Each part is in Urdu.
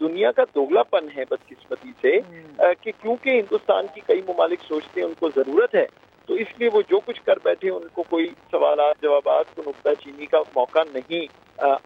دنیا کا دوگلاپن ہے بدقسمتی سے کہ کیونکہ ہندوستان کی کئی ممالک سوچتے ہیں ان کو ضرورت ہے تو اس لیے وہ جو کچھ کر بیٹھے ان کو کوئی سوالات جوابات کو نکتہ چینی کا موقع نہیں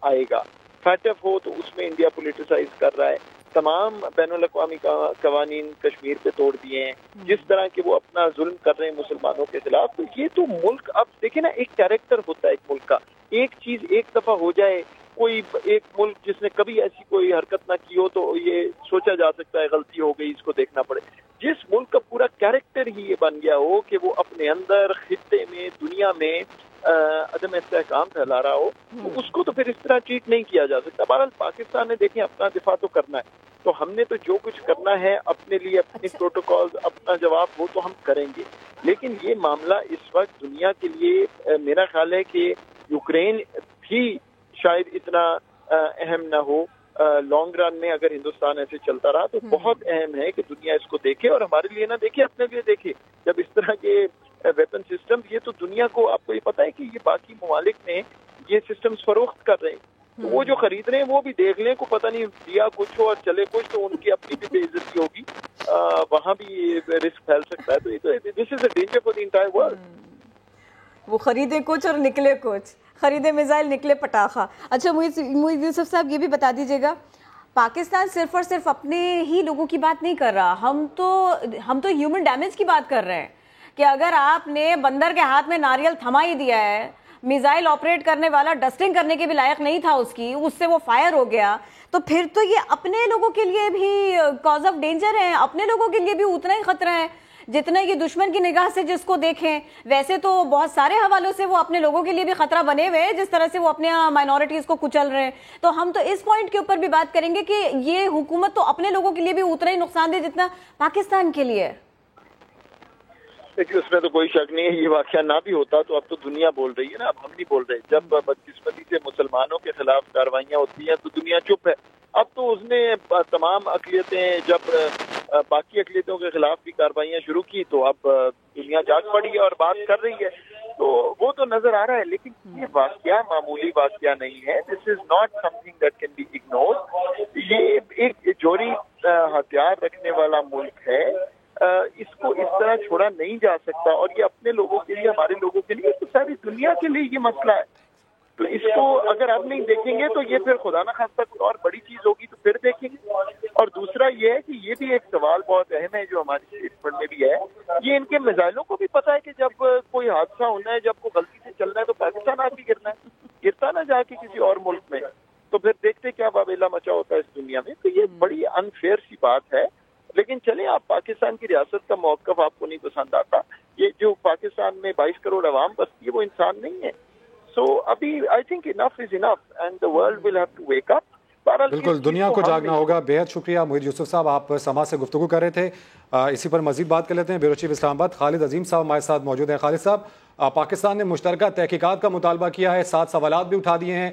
آئے گا. فیٹف ہو تو اس میں انڈیا پولیٹیسائز کر رہا ہے, تمام بین الاقوامی قوانین کشمیر پہ توڑ دیے ہیں, جس طرح کہ وہ اپنا ظلم کر رہے ہیں مسلمانوں کے خلاف. تو یہ تو ملک اب دیکھیں نا, ایک کیریکٹر ہوتا ہے ایک ملک کا, ایک چیز ایک دفعہ ہو جائے, کوئی ایک ملک جس نے کبھی ایسی کوئی حرکت نہ کی ہو تو یہ سوچا جا سکتا ہے غلطی ہو گئی, اس کو دیکھنا پڑے. جس ملک کا پورا کیریکٹر ہی یہ بن گیا ہو کہ وہ اپنے اندر خطے میں دنیا میں عدم استحکام پھیلا رہا ہو, تو اس کو تو پھر اس طرح ٹریٹ نہیں کیا جا سکتا. بہرحال پاکستان نے دیکھیں اپنا دفاع تو کرنا ہے, تو ہم نے تو جو کچھ کرنا ہے اپنے لیے, اپنی پروٹوکول, اپنا جواب وہ تو ہم کریں گے. لیکن یہ معاملہ اس وقت دنیا کے لیے میرا خیال ہے کہ یوکرین بھی شاید اتنا اہم نہ ہو. لانگ رن میں اگر ہندوستان ایسے چلتا رہا تو بہت اہم ہے کہ دنیا اس کو دیکھے, اور ہمارے لیے نہ دیکھے, اپنے لیے دیکھے. جب اس طرح کے ویپن سسٹم, یہ تو دنیا کو, آپ کو یہ پتا ہے کہ یہ باقی ممالک میں یہ سسٹمز فروخت کر رہے ہیں, تو وہ جو خرید رہے ہیں وہ بھی دیکھ لیں, کو پتہ نہیں دیا کچھ ہو اور چلے کچھ, تو ان کی اپنی بھی بے عزتی ہوگی, وہاں بھی رسک پھیل سکتا ہے. تو یہ تو this is a danger for the entire world. وہ خریدے کچھ اور نکلے کچھ, خریدے میزائل نکلے پٹاخہ. اچھا محیط یوسف صاحب, یہ بھی بتا دیجیے گا, پاکستان صرف اور صرف اپنے ہی لوگوں کی بات نہیں کر رہا, ہم تو ہیومن ڈیمیج کی بات کر رہے ہیں کہ اگر آپ نے بندر کے ہاتھ میں ناریل تھما ہی دیا ہے, میزائل آپریٹ کرنے والا ڈسٹنگ کرنے کے بھی لائق نہیں تھا اس کی, اس سے وہ فائر ہو گیا, تو پھر تو یہ اپنے لوگوں کے لیے بھی کاز آف ڈینجر ہے, اپنے لوگوں کے لیے بھی اتنا ہی خطرہ ہے جتنا یہ دشمن کی نگاہ سے جس کو دیکھیں. ویسے تو بہت سارے حوالوں سے وہ اپنے لوگوں کے لیے بھی خطرہ بنے ہوئے ہیں, جس طرح سے وہ اپنے مائنورٹیز کو کچل رہے ہیں. تو ہم تو اس پوائنٹ کے اوپر بھی بات کریں گے کہ یہ حکومت تو اپنے لوگوں کے لیے بھی اتنا ہی نقصان دہ جتنا پاکستان کے لیے. دیکھیے اس میں تو کوئی شک نہیں ہے, یہ واقعہ نہ بھی ہوتا تو اب تو دنیا بول رہی ہے نا, اب ہم نہیں بول رہے. جب بدقسمتی سے مسلمانوں کے خلاف کاروائیاں ہوتی ہیں تو دنیا چپ ہے. اب تو اس نے تمام اقلیتیں, جب باقی اقلیتوں کے خلاف بھی کاروائیاں شروع کی تو اب دنیا جاگ پڑی ہے اور بات کر رہی ہے, تو وہ تو نظر آ رہا ہے. لیکن یہ واقعہ معمولی واقعہ نہیں ہے. This is not something that can be ignored. یہ ایک جوہری ہتھیار رکھنے والا ملک ہے, اس کو اس طرح چھوڑا نہیں جا سکتا, اور یہ اپنے لوگوں کے لیے, ہمارے لوگوں کے لیے, تو ساری دنیا کے لیے یہ مسئلہ ہے. تو اس کو اگر آپ نہیں دیکھیں گے تو یہ پھر خدا نہ خواستہ کوئی اور بڑی چیز ہوگی تو پھر دیکھیں گے. اور دوسرا یہ ہے کہ یہ بھی ایک سوال بہت اہم ہے جو ہماری اسٹیٹمنٹ میں بھی ہے, یہ ان کے میزائلوں کو بھی پتا ہے کہ جب کوئی حادثہ ہونا ہے, جب کوئی غلطی سے چلنا ہے تو پاکستان آ کے گرنا ہے, گرتا نہ جا کے کسی اور ملک میں, تو پھر دیکھتے کیا واویلا مچا ہوتا ہے اس دنیا میں. تو یہ بڑی انفیئر سی بات ہے. لیکن چلیں, آپ پاکستان کی ریاست کا موقف آپ کو نہیں پسند آتا, یہ جو پاکستان میں 22 کروڑ عوام بستی ہے وہ انسان نہیں ہے. سو ابھی I think enough is enough and the world will have to wake up. بالکل, دنیا کو جاگنا ہوگا. بہت شکریہ محیط یوسف صاحب, آپ سما سے گفتگو کر رہے تھے. اسی پر مزید بات کر لیتے ہیں. بیورو چیف اسلام آباد خالد عظیم صاحب ہمارے ساتھ موجود ہیں. خالد صاحب, پاکستان نے مشترکہ تحقیقات کا مطالبہ کیا ہے, 7 سوالات بھی اٹھا دیے ہیں.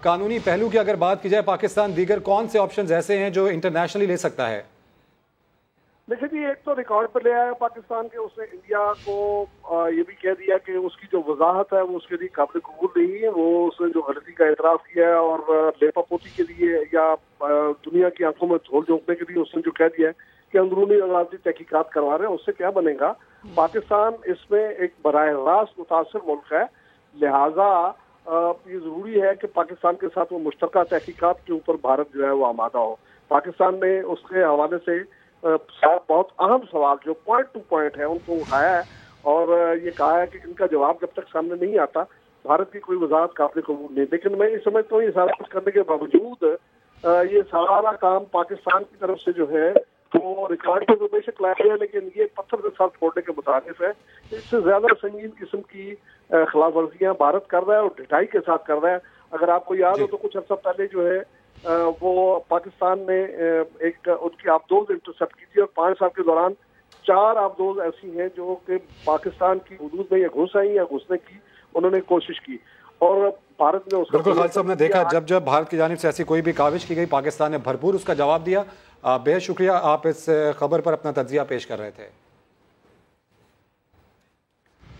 قانونی پہلو کی اگر بات کی جائے, پاکستان دیگر کون سے آپشنز ایسے ہیں جو انٹرنیشنلی لے سکتا ہے؟ دیکھیں جی, ایک تو ریکارڈ پر لے آیا پاکستان کے, اس نے انڈیا کو یہ بھی کہہ دیا کہ اس کی جو وضاحت ہے وہ اس کے لیے قابل قبول نہیں ہے. وہ اس نے جو غلطی کا اعتراف کیا ہے اور لیپا پوتی کے لیے یا دنیا کی آنکھوں میں دھول جھونکنے کے لیے اس نے جو کہہ دیا ہے کہ اندرونی عدالتی تحقیقات کروا رہے ہیں, اس سے کیا بنے گا. پاکستان اس میں ایک براہ راست متاثر ملک ہے, لہٰذا یہ ضروری ہے کہ پاکستان کے ساتھ وہ مشترکہ تحقیقات کے اوپر بھارت جو ہے وہ آمادہ ہو. پاکستان نے اس کے حوالے سے بہت اہم سوال جو پوائنٹ ٹو پوائنٹ ہے ان کو اٹھایا ہے, اور یہ کہا ہے کہ ان کا جواب جب تک سامنے نہیں آتا بھارت کی کوئی وضاحت قابل قبول نہیں. لیکن میں یہ سمجھتا ہوں یہ سارا کچھ کرنے کے باوجود یہ سارا کام پاکستان کی طرف سے جو ہے وہ ریکارڈ پہ تو بے شک لایا ہے, لیکن یہ پتھر کے ساتھ پھوڑنے کے مترادف ہے. اس سے زیادہ سنگین قسم کی خلاف ورزیاں بھارت کر رہا ہے اور ڈٹائی کے ساتھ کر رہا ہے. اگر آپ کو یاد ہو تو کچھ عرصہ پہلے جو ہے وہ پاکستان نے ایک ان کی آبدوز انٹرسپٹ کی تھی, اور 5 سال کے دوران 4 آبدوز ایسی ہیں جو کہ پاکستان کی حدود میں یا گھس آئی یا گھسنے کی انہوں نے کوشش کی, اور بھارت نے اس کا بالکل. خالد صاحب نے دیکھا جب بھارت کی جانب سے ایسی کوئی بھی کاوش کی گئی, پاکستان نے بھرپور اس کا جواب دیا. بہت شکریہ, آپ اس خبر پر اپنا تجزیہ پیش کر رہے تھے.